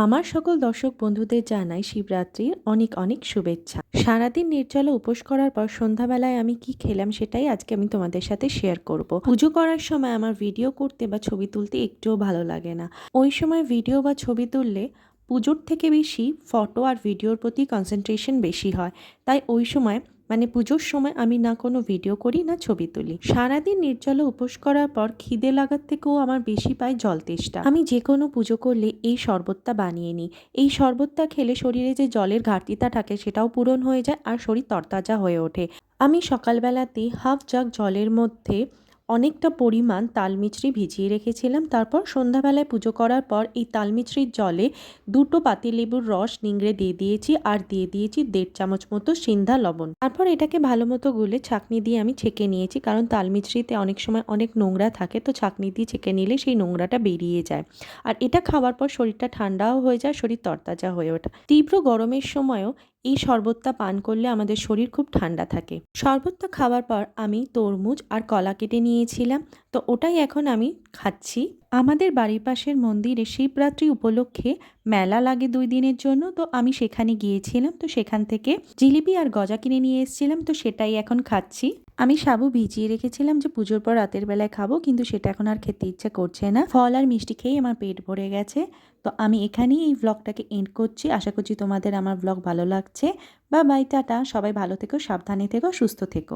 আমার সকল দর্শক বন্ধুদের জানাই শিবরাত্রির অনেক অনেক শুভেচ্ছা। সারাদিন নির্জলা উপোস করার পর সন্ধ্যাবেলায় আমি কি খেলাম সেটাই আজকে আমি তোমাদের সাথে শেয়ার করব। পুজো করার সময় আমার ভিডিও করতে বা ছবি তুলতে একটুও ভালো লাগে না। ওই সময় ভিডিও বা ছবি তুললে পুজোর থেকে বেশি ফটো আর ভিডিওর প্রতি কনসেন্ট্রেশন বেশি হয়। তাই ওই সময় পুজোর সময় আমি না কোনো ভিডিও করি না ছবি তুলি। সারাদিন নির্জলা উপোস করার পর খিদে লাগার থেকেও আমার বেশি পায় জল তেষ্টা। আমি যে কোনো পুজো করলে এই শরবতটা বানিয়ে নিই। এই শরবতটা খেলে শরীরে যে জলের ঘাটতিটা থাকে সেটাও পূরণ হয়ে যায় আর শরীর তরতাজা হয়ে ওঠে। আমি সকালবেলাতেই হাফ জাগ জলের মধ্যে অনেকটা পরিমাণ তালমিছরি ভিজিয়ে রেখেছিলাম। তারপর সন্ধ্যাবেলায় পুজো করার পর এই তালমিছরির জলে 2টো পাতিলেবুর রস নিংড়ে দিয়ে দিয়েছি আর দিয়ে দিয়েছি 1.5 চামচ মতো সিন্ধা লবণ। তারপর এটাকে ভালো মতো গুলে ছাঁকনি দিয়ে আমি ছেঁকে নিয়েছি, কারণ তালমিছরিতে অনেক সময় অনেক নোংরা থাকে, তো ছাঁকনি দিয়ে ছেঁকে নিলে সেই নোংরাটা বেরিয়ে যায়। আর এটা খাওয়ার পর শরীরটা ঠান্ডাও হয়ে যায়, শরীর তরতাজা হয়ে ওঠে। তীব্র গরমের সময়ও এই শরবতটা পান করলে আমাদের শরীর খুব ঠান্ডা থাকে। শরবতটা খাওয়ার পর আমি তরমুজ আর কলা কেটে নিয়েছিলাম, তো ওটাই এখন আমি খাচ্ছি। আমাদের বাড়ির পাশের মন্দিরে শিবরাত্রি উপলক্ষে মেলা লাগে 2 দিনের জন্য, তো আমি সেখানে গিয়েছিলাম। তো সেখান থেকে জিলিপি আর গজা কিনে নিয়ে এসেছিলাম, তো সেটাই এখন খাচ্ছি। আমি সাবু ভিজিয়ে রেখেছিলাম যে পুজোর পর রাতের বেলায় খাবো, কিন্তু সেটা এখন আর খেতে ইচ্ছে করছে না। ফল আর মিষ্টি খেয়েই আমার পেট ভরে গেছে। তো আমি এখানেই এই ব্লগটাকে এন্ড করছি। আশা করছি তোমাদের আমার ব্লগ ভালো লাগছে। বা বাই, টাটা। সবাই ভালো থেকো, সাবধানে থেকো, সুস্থ থেকো।